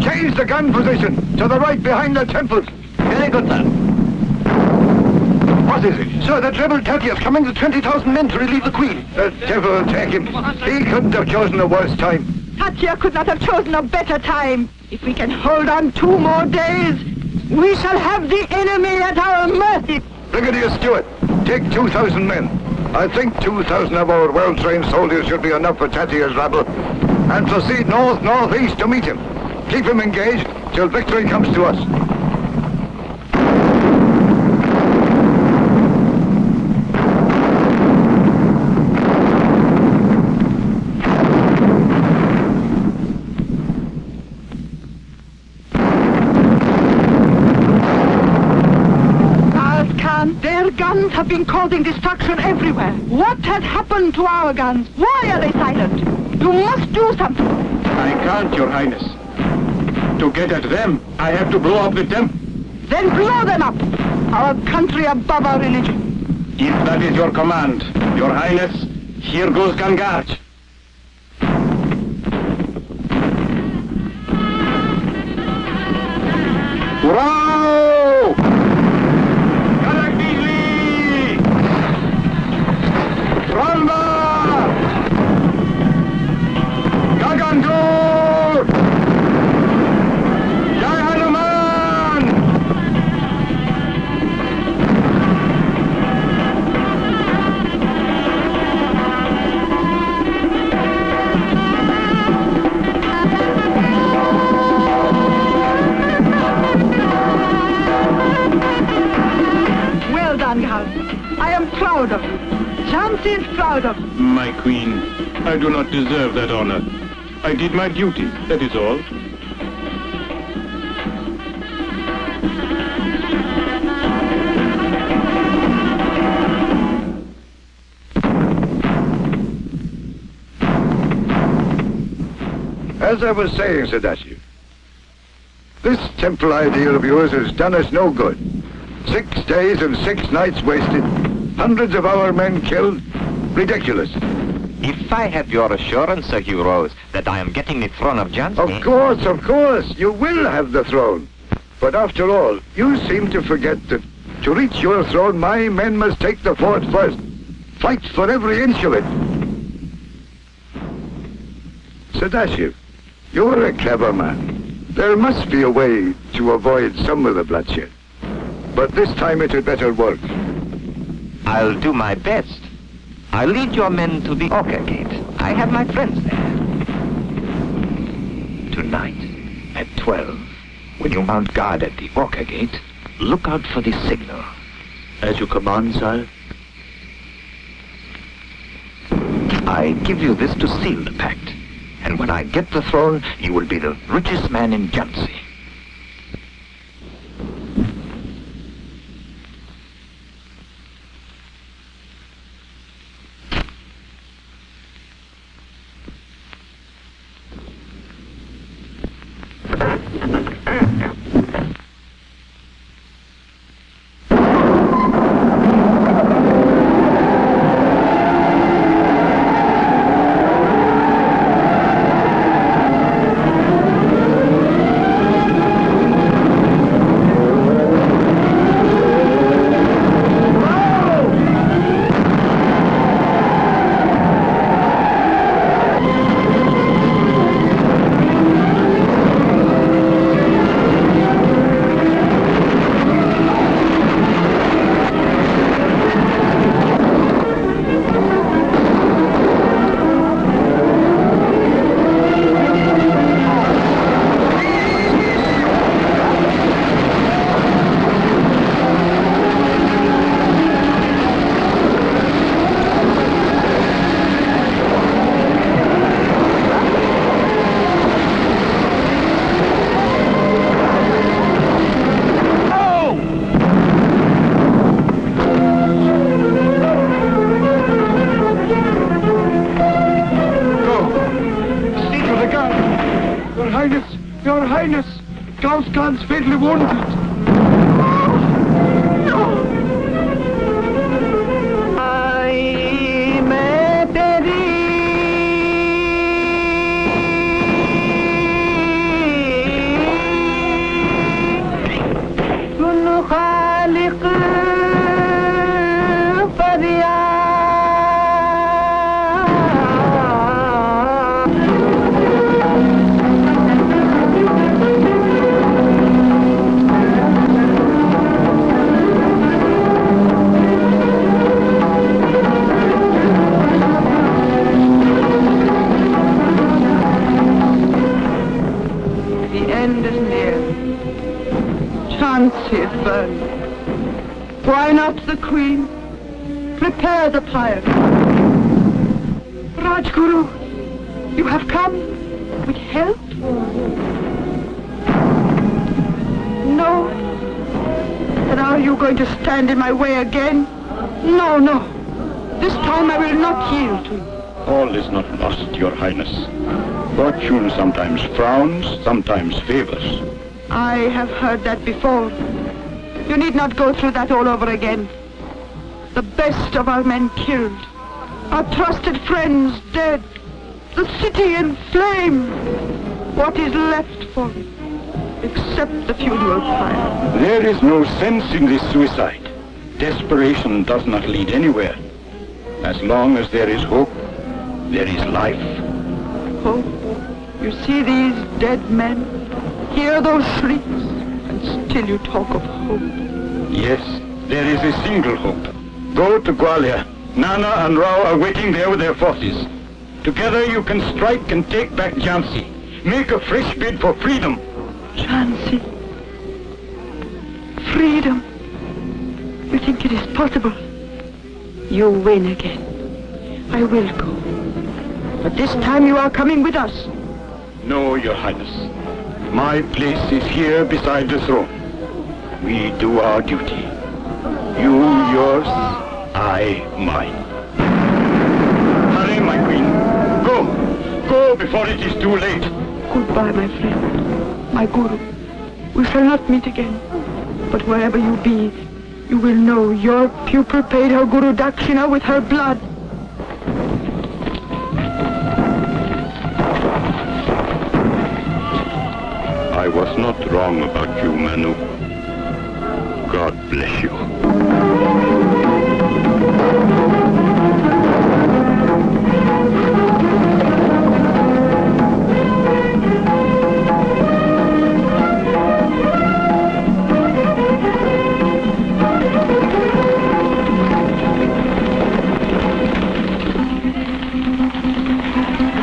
Change the gun position to the right behind the temples. Very good, sir. What is it? Sir, that rebel Tatya is coming with 20,000 men to relieve the Queen. The devil take him. He couldn't have chosen a worse time. Tatya could not have chosen a better time. If we can hold on 2 more days, we shall have the enemy at our mercy. Brigadier Stewart, take 2,000 men. I think 2,000 of our well-trained soldiers should be enough for Tatya's rabble. And proceed north-northeast to meet him. Keep him engaged till victory comes to us. have been causing destruction everywhere. What has happened to our guns? Why are they silent? You must do something. I can't, Your Highness. To get at them, I have to blow up with them. Then blow them up. Our country above our religion. If that is your command, Your Highness, here goes Gangarj. Hurrah! Galakbili! Ramba! Gagandur! Jai Hanuman! Well done, Gal. I am proud of you. Jhansi is proud of you. My queen, I do not deserve that honor. I did my duty, that is all. As I was saying, Sudershan, this temple ideal of yours has done us no good. 6 days and 6 nights wasted, hundreds of our men killed. Ridiculous. If I have your assurance, Sir Heroes, that I am getting the throne of Jhansi... Of course, you will have the throne. But after all, you seem to forget that to reach your throne, my men must take the fort first. Fight for every inch of it. Sudershan, you're a clever man. There must be a way to avoid some of the bloodshed. But this time it had better work. I'll do my best. I'll lead your men to the Orca Gate. I have my friends there. Tonight, at 12, when you mount guard at the Orca Gate, look out for the signal. As you command, sire. I give you this to seal the pact. And when I get the throne, you will be the richest man in Jhansi. Your Highness, Gauss Khan's fatally wounded. Why not the Queen? Prepare the pyre. Rajguru, you have come with help? No? Then are you going to stand in my way again? No, no. This time I will not yield to you. All is not lost, Your Highness. Fortune sometimes frowns, sometimes favors. I have heard that before. You need not go through that all over again. The best of our men killed. Our trusted friends dead. The city in flame. What is left for me? Except the funeral pyre. There is no sense in this suicide. Desperation does not lead anywhere. As long as there is hope, there is life. Hope? You see these dead men? Hear those shrieks? And still you talk of hope. Yes, there is a single hope. Go to Gwalior. Nana and Rao are waiting there with their forces. Together you can strike and take back Jhansi. Make a fresh bid for freedom. Jhansi. Freedom. You think it is possible? You win again. I will go. But this time you are coming with us. No, Your Highness. My place is here beside the throne. We do our duty. You yours, I mine. Hurry, my queen. Go. Go before it is too late. Goodbye, my friend. My guru. We shall not meet again. But wherever you be, you will know your pupil paid her guru dakshina with her blood. I was not wrong about you, Manu. God bless you.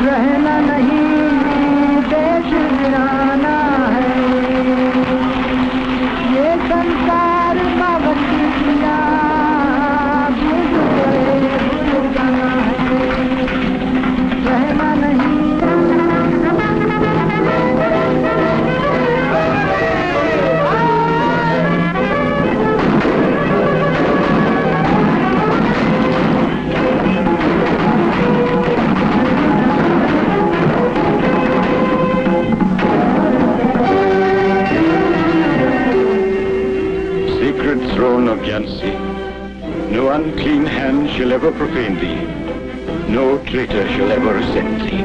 रहना नहीं देश वीराना है ये संसार बाबतिया भूल जाना है रहना नहीं Throne of Jhansi, no unclean hand shall ever profane thee, no traitor shall ever resent thee.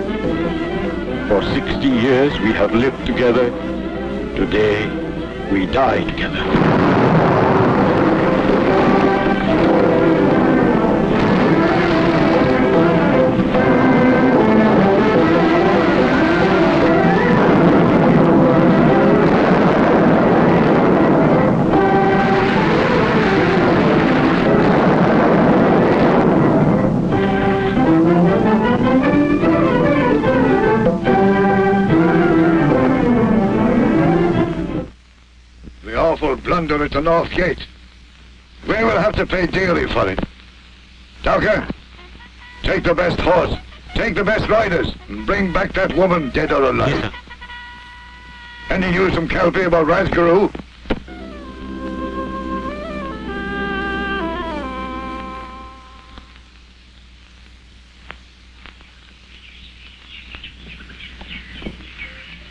For 60 years we have lived together, today we die together. Blunder at the North Gate. We will have to pay dearly for it. Dowker, take the best horse, take the best riders, and bring back that woman, dead or alive. Yes, sir. Any news from Calpe about Razguru?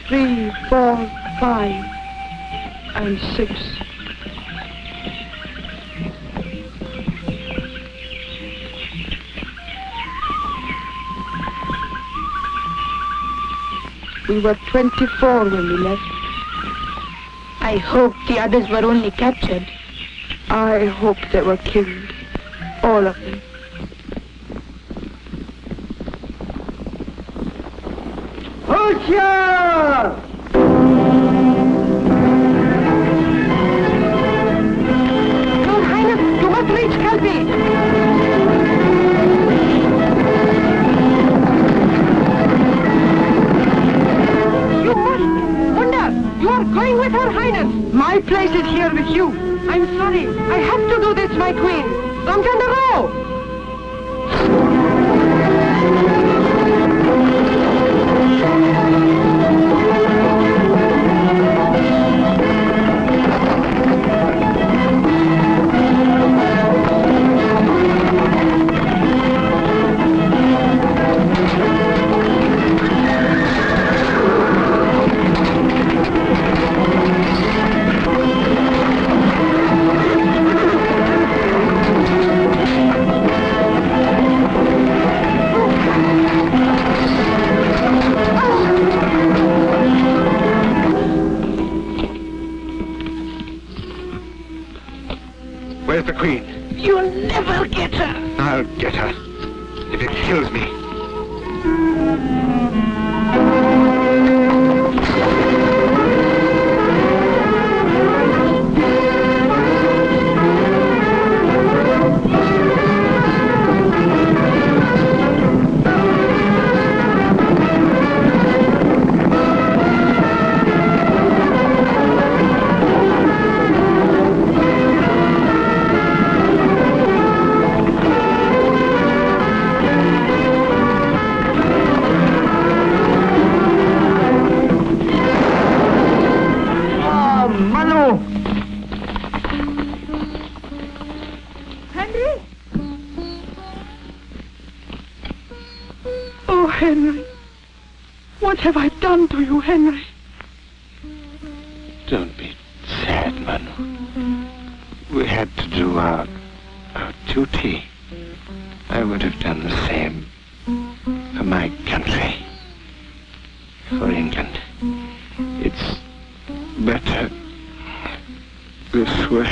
Three, 4, 5, and 6. We were 24 when we left. I hope the others were only captured. I hope they were killed. All of them. होशियार Your Highness, you must reach Calpe. You must. Wonder, you are going with Her Highness. My place is here with you. I'm sorry. I have to do this, my queen. Ramchandra! Henry. What have I done to you, Henry? Don't be sad, Manu. We had to do our duty. I would have done the same for my country, for England. It's better this way.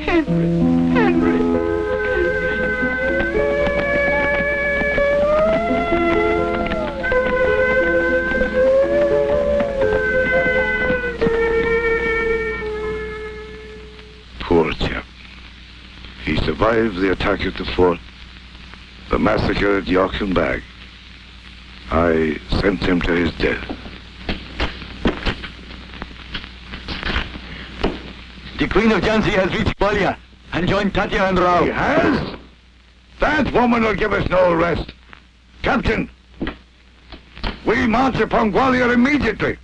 Henry. Poor chap. He survived the attack at the fort, the massacre at York and Bag. I sent him to his death. The Queen of Jhansi has reached Gwalior and joined Tatya and Rao. He has? That woman will give us no rest. Captain, we march upon Gwalior immediately.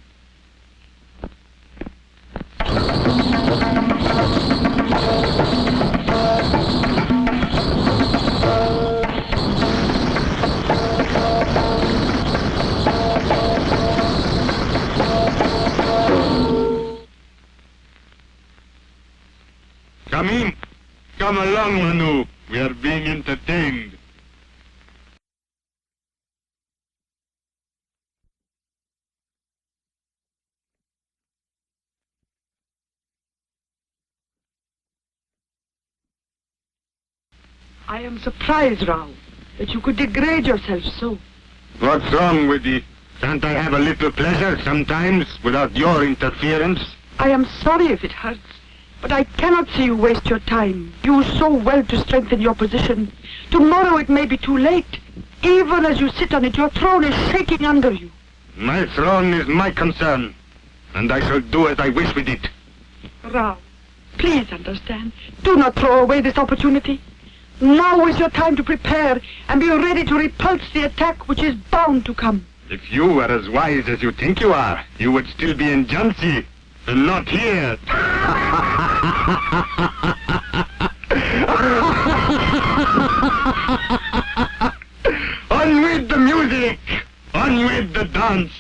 Come in. Come along, Manu. We are being entertained. I am surprised, Rao, that you could degrade yourself so. What's wrong with you? Can't I have a little pleasure sometimes without your interference? I am sorry if it hurts, but I cannot see you waste your time. You so well to strengthen your position. Tomorrow it may be too late. Even as you sit on it, your throne is shaking under you. My throne is my concern, and I shall do as I wish with it. Rao, please understand. Do not throw away this opportunity. Now is your time to prepare and be ready to repulse the attack which is bound to come. If you were as wise as you think you are, you would still be in Jhansi, and not here. On with the music! On with the dance!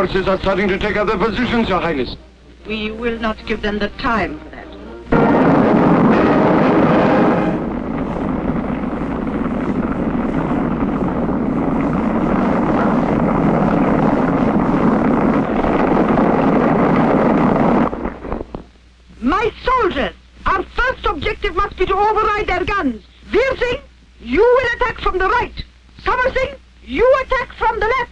forces are starting to take up their positions, Your Highness. We will not give them the time for that. My soldiers, our first objective must be to override their guns. Veer Singh, you will attack from the right. Samar Singh, you attack from the left.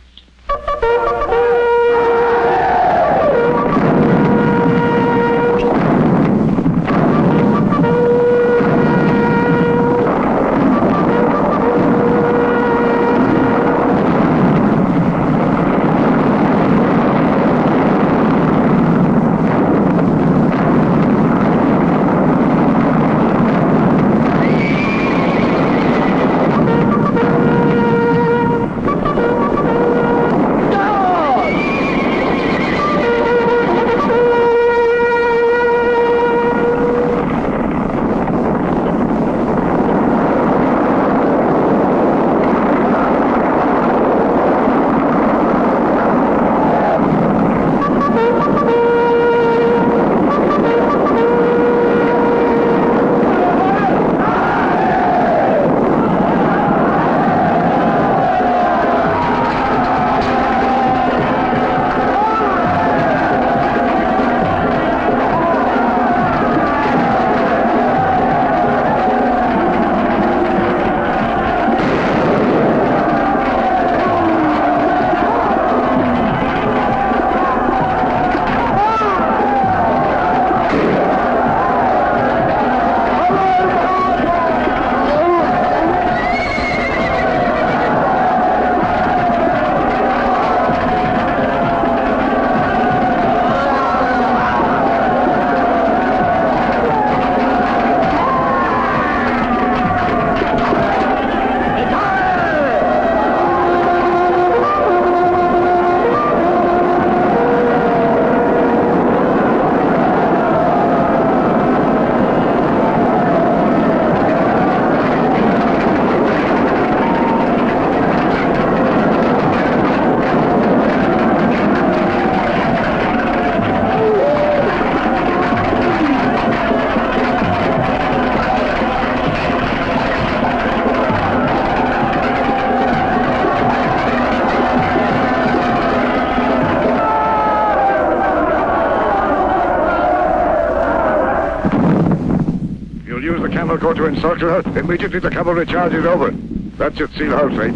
Go to encircle her immediately the cavalry charge is over. That should seal her fate.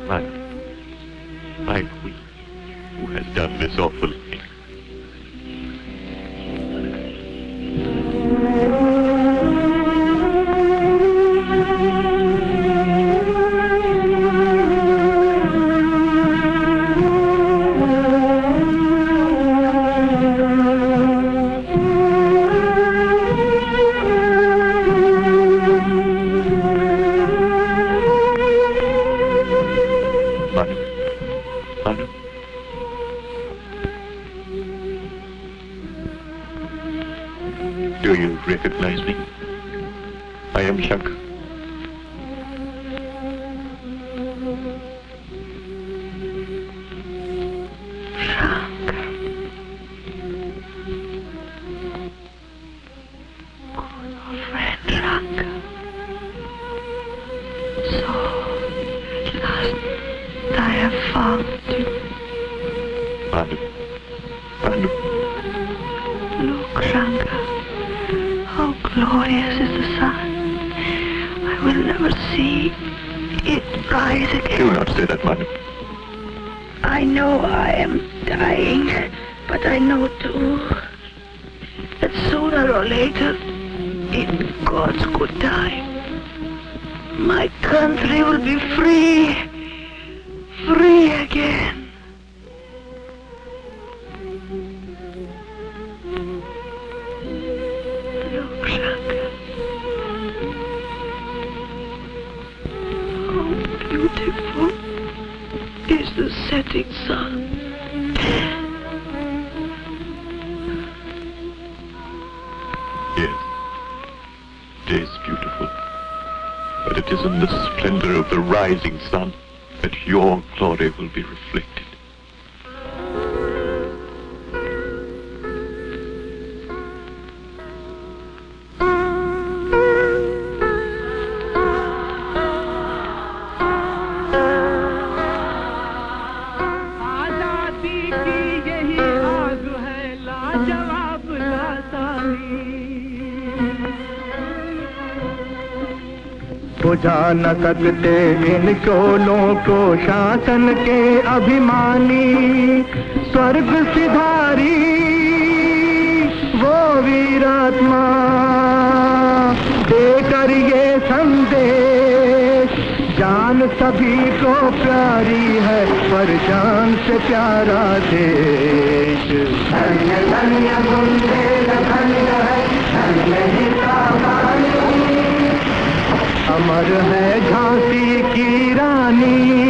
My queen, who has done this awful thing. Do you recognize me? I am Shankar. Rising sun, that your glory will be reflected. बुझा न सकते इन शोलों को शासन के अभिमानी स्वर्ग सिधारी वो वीरात्मा देकर ये संदेश जान सभी को प्यारी है पर जान से प्यारा देश धन्य धन्य बुंदेल धन्य है धन्य ही अमर है झांसी की रानी